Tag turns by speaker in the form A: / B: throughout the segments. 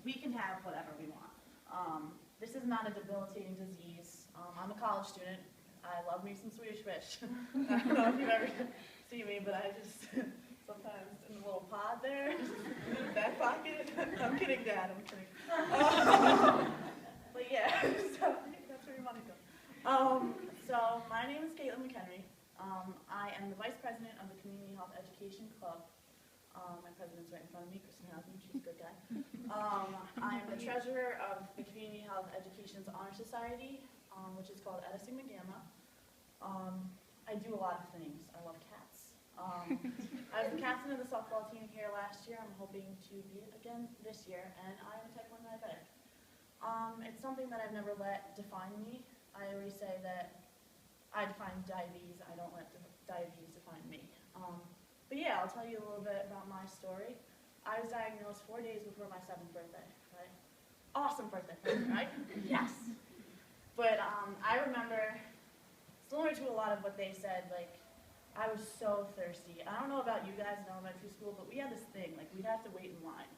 A: we can have whatever we want. This is not a debilitating disease. I'm a college student. I love me some Swedish fish. I don't know if you've ever seen me, but I just sometimes in the little pod there, in the back pocket. I'm kidding, Dad. I'm kidding. But yeah, so that's where your money goes. So my name is McHenry. I am the Vice President of the Community Health Education Club. My president's right in front of me, Kristen Housen, she's a good guy. I am the treasurer of the Community Health Education's Honor Society, which is called Eta Sigma Gamma. I do a lot of things. I love cats. I was the captain of the softball team here last year. I'm hoping to be it again this year, and I am a type 1 diabetic. It's something that I've never let define me. I always say that I define diabetes, I don't let diabetes define me. But yeah, I'll tell you a little bit about my story. I was diagnosed 4 days before my 7th birthday, right? Awesome birthday, right? Yes. But I remember, similar to a lot of what they said, like, I was so thirsty. I don't know about you guys in elementary school, but we had this thing, like, we'd have to wait in line.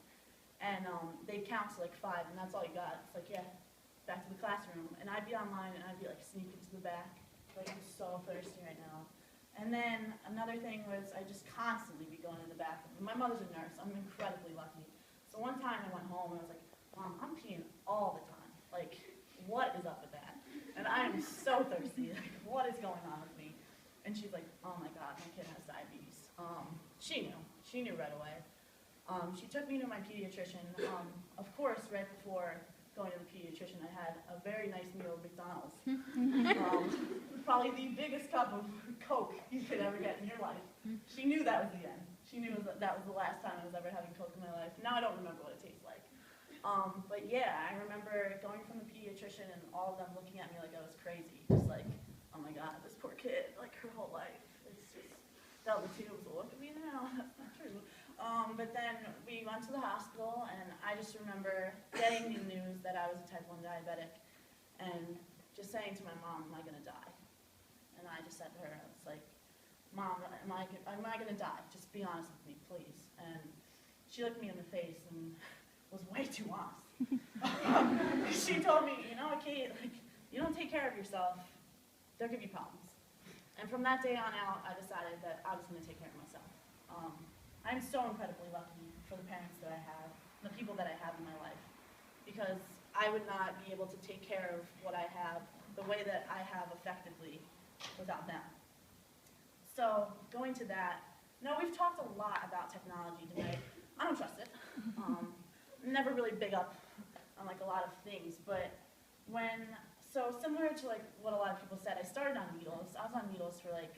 A: And they'd count to like 5, and that's all you got. It's like, yeah, back to the classroom. And I'd be online, and I'd be like sneaking to the back. Like, I'm so thirsty right now. And then another thing was I just constantly be going in the bathroom. My mother's a nurse. I'm incredibly lucky. So one time I went home and I was like, Mom, I'm peeing all the time. Like, what is up with that? And I am so thirsty. Like, what is going on with me? And she's like, oh my God, my kid has diabetes. She knew. She knew right away. She took me to my pediatrician. Of course, right before going to the pediatrician, I had a very nice meal at McDonald's. Probably the biggest cup of Coke you could ever get in your life. She knew that was the end. She knew that was the last time I was ever having Coke in my life. Now I don't remember what it tastes like. But yeah, I remember going from the pediatrician and all of them looking at me like I was crazy. Just like, oh my God, this poor kid, like her whole life. It's just, that was the tubes, look at me now, that's not true. But then we went to the hospital, and I just remember getting the news that I was a type 1 diabetic, and just saying to my mom, am I going to die? And I just said to her, I was like, Mom, am I going to die? Just be honest with me, please. And she looked me in the face and was way too honest. She told me, you know, Kate, like, you don't take care of yourself, there could be problems. And from that day on out, I decided that I was going to take care of myself. I'm so incredibly lucky for the parents that I have, the people that I have in my life, because I would not be able to take care of what I have the way that I have effectively without them. So going to that, now we've talked a lot about technology today. I don't trust it. Never really big up on like a lot of things, but so similar to like what a lot of people said, I started on needles. I was on needles for like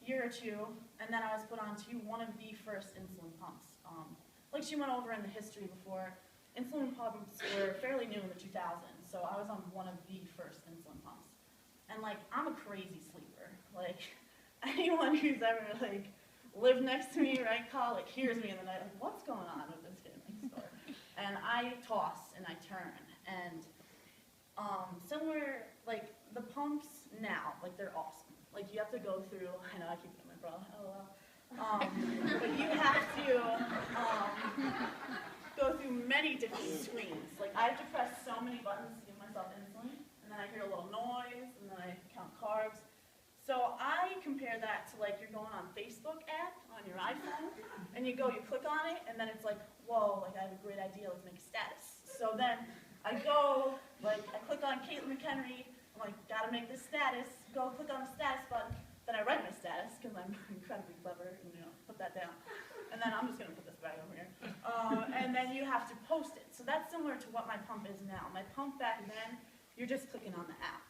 A: year or two, and then I was put onto one of the first insulin pumps. Like she went over in the history before, insulin pumps were fairly new in the 2000s, so I was on one of the first insulin pumps. And like, I'm a crazy sleeper. Like, anyone who's ever like lived next to me, right, like hears me in the night, like, what's going on with this kid next door? And I toss and I turn, and similar, like the pumps now, like they're awesome. Like you have to go through, I know I keep it in my bra, LOL. But you have to go through many different screens. Like I have to press so many buttons to give myself insulin, and then I hear a little noise, and then I count carbs. So I compare that to like you're going on Facebook app on your iPhone, and you click on it, and then it's like, whoa, like I have a great idea, let's make a status. So then I go, like I click on Caitlin McHenry, I'm like, gotta make this status, go click on the status button, then I write my status, because I'm incredibly clever, and you know, put that down. And then I'm just gonna put this bag over here. And then you have to post it. So that's similar to what my pump is now. My pump back then, you're just clicking on the app.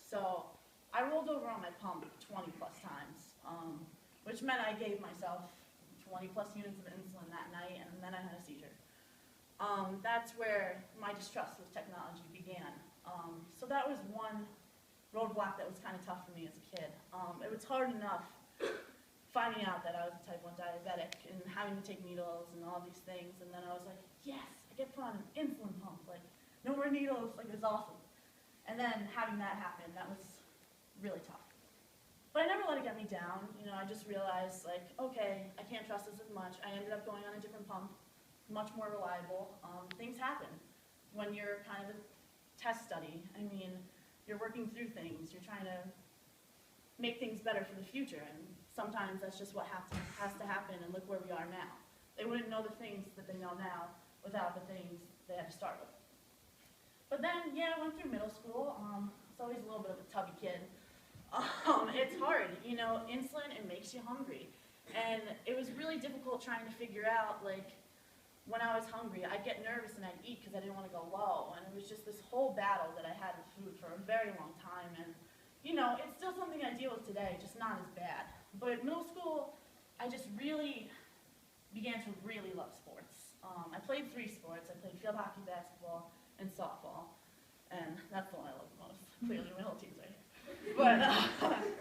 A: So I rolled over on my pump 20 plus times, which meant I gave myself 20 plus units of insulin that night, and then I had a seizure. That's where my distrust with technology began. So that was one roadblock that was kind of tough for me as a kid. It was hard enough finding out that I was a type 1 diabetic and having to take needles and all these things, and then I was like, yes, I get put on an insulin pump, like, no more needles, like, it's awesome. And then having that happen, that was really tough. But I never let it get me down. You know, I just realized, like, okay, I can't trust this as much. I ended up going on a different pump. much more reliable. Things happen when you're kind of a test study. I mean, you're working through things. You're trying to make things better for the future, and sometimes that's just what has to happen, and look where we are now. They wouldn't know the things that they know now without the things they had to start with. But then, yeah, I went through middle school. It's always a little bit of a tubby kid. It's hard, you know, insulin, it makes you hungry. And it was really difficult trying to figure out, like, when I was hungry, I'd get nervous and I'd eat because I didn't want to go low. And it was just this whole battle that I had with food for a very long time. And, you know, it's still something I deal with today, just not as bad. But middle school, I just really began to really love sports. I played 3 sports. I played field hockey, basketball, and softball. And that's the one I love the most. Clearly, my whole team's right here. But,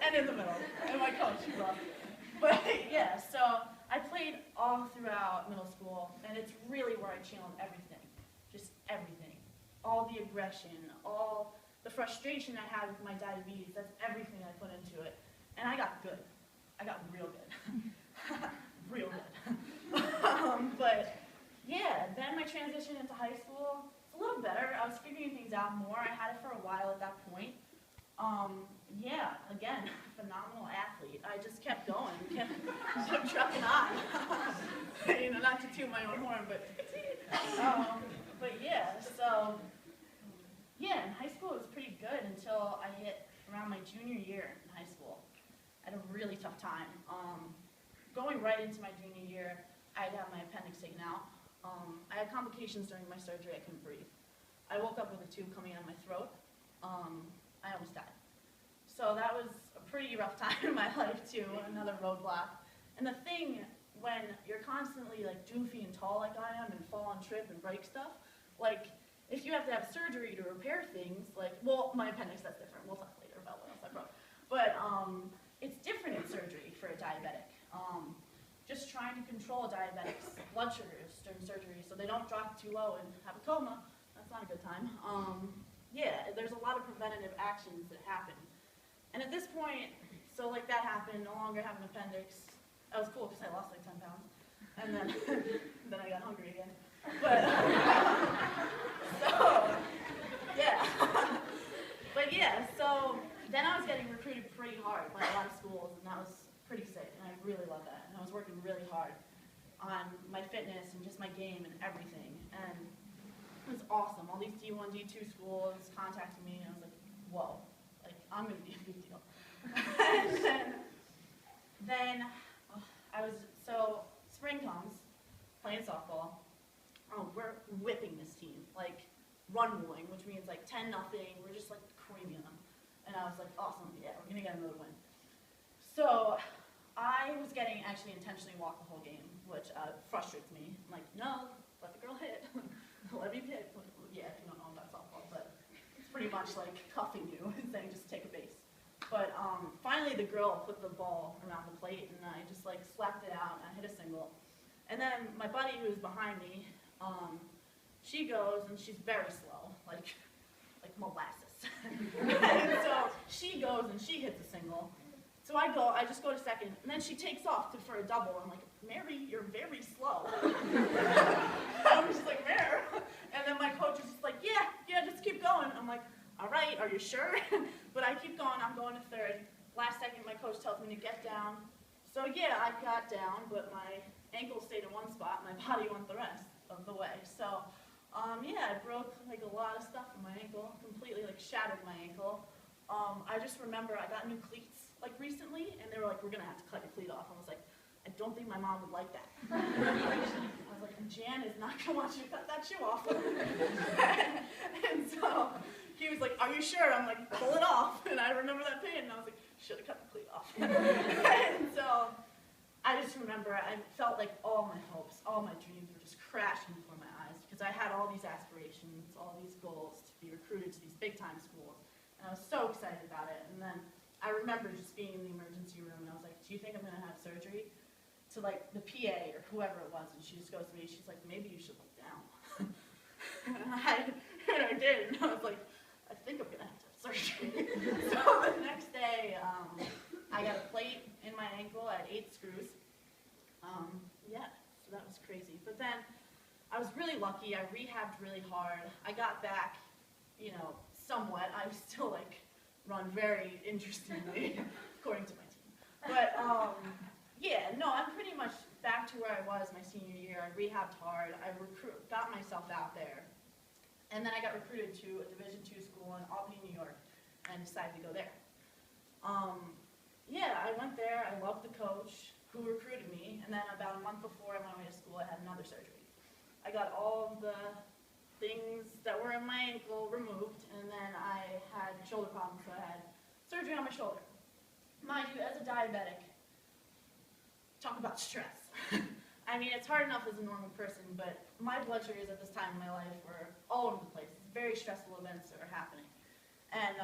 A: and in the middle. And my coach, she's awesome. But, yeah, so I played all throughout middle school, and it's really where I channeled everything. Just everything. All the aggression, all the frustration I had with my diabetes, that's everything I put into it. And I got good. I got real good. Real good. But, yeah, then my transition into high school, it's a little better. I was figuring things out more. I had it for a while at that point. Yeah, again, phenomenal athlete. I just kept going, kept trucking on. You know, not to toot my own horn, but yeah, so, yeah, in high school it was pretty good until I hit around my junior year in high school. I had a really tough time. Going right into my junior year, I'd had my appendix taken out. I had complications during my surgery. I couldn't breathe. I woke up with a tube coming out of my throat. I almost died. So that was a pretty rough time in my life too, another roadblock. And the thing, when you're constantly like doofy and tall like I am and fall and trip and break stuff, like if you have to have surgery to repair things, like, well, my appendix, that's different. We'll talk later about what else I broke. But it's different in surgery for a diabetic. Just trying to control a diabetic's blood sugars during surgery so they don't drop too low and have a coma, that's not a good time. Yeah, there's a lot of preventative actions that happen. And at this point, so like that happened, no longer have an appendix. That was cool because I lost like 10 pounds. And then, then I got hungry again. But, so, yeah. But yeah, so then I was getting recruited pretty hard by a lot of schools, and that was pretty sick, and I really love that. And I was working really hard on my fitness and just my game and everything. And it was awesome. All these D1, D2 schools contacted me, and I was like, whoa, like, I'm going to be a big deal. And then so spring comes, playing softball. We're whipping this team, like run ruling, which means like 10-0. We're just like creaming them. And I was like, awesome, yeah, we're going to get another win. So I was getting actually intentionally walk the whole game, which frustrates me. I'm like, no, let the girl hit. Let me hit. Yeah, if you don't know about softball, but it's pretty much like cuffing you and saying just take a base. But finally the girl put the ball around the plate, and I just like slapped it out, and I hit a single. And then my buddy who was behind me, she goes, and she's very slow, like molasses. And so she goes and she hits a single. So I just go to second, and then she takes off for a double. I'm like, Mary, you're very slow. I'm just like, Mary. And then my coach is just like, yeah, just keep going. I'm like, all right, are you sure? But I keep going, I'm going to third. Last second, my coach tells me to get down. So yeah, I got down, but my ankle stayed in one spot, my body went the rest of the way. So yeah, I broke like a lot of stuff in my ankle, completely like shattered my ankle. I just remember I got new cleats like recently, and they were like, we're gonna have to cut your cleat off. I was like, I don't think my mom would like that. I was like, Jan is not gonna want you to cut that shoe off. And so he was like, are you sure? I'm like, pull it off. And I remember that pain, and I was like, should have cut the cleat off. And so I just remember I felt like all my hopes, all my dreams were just crashing before my eyes, because I had all these aspirations, all these goals to be recruited to these big time schools. And I was so excited about it. And then I remember just being in the emergency room, and I was like, do you think I'm going to have surgery? To like the PA or whoever it was, and she just goes to me, she's like, maybe you should look down. And I did, and I was like, I think I'm going to have surgery. So the next day, I got a plate in my ankle. I had 8 screws. Yeah, so that was crazy. But then lucky. I rehabbed really hard. I got back, you know, somewhat. I still run very interestingly, according to my team. But yeah, no, I'm pretty much back to where I was my senior year. I rehabbed hard. I got myself out there. And then I got recruited to a Division II school in Albany, New York, and decided to go there. Yeah, I went there. I loved the coach who recruited me, and then about a month before I went away to school, I had another surgery. I got all of the things that were in my ankle removed, and then I had shoulder problems, so I had surgery on my shoulder. Mind you, as a diabetic, talk about stress. I mean, it's hard enough as a normal person, but my blood sugars at this time in my life were all over the place. Very stressful events that were happening. And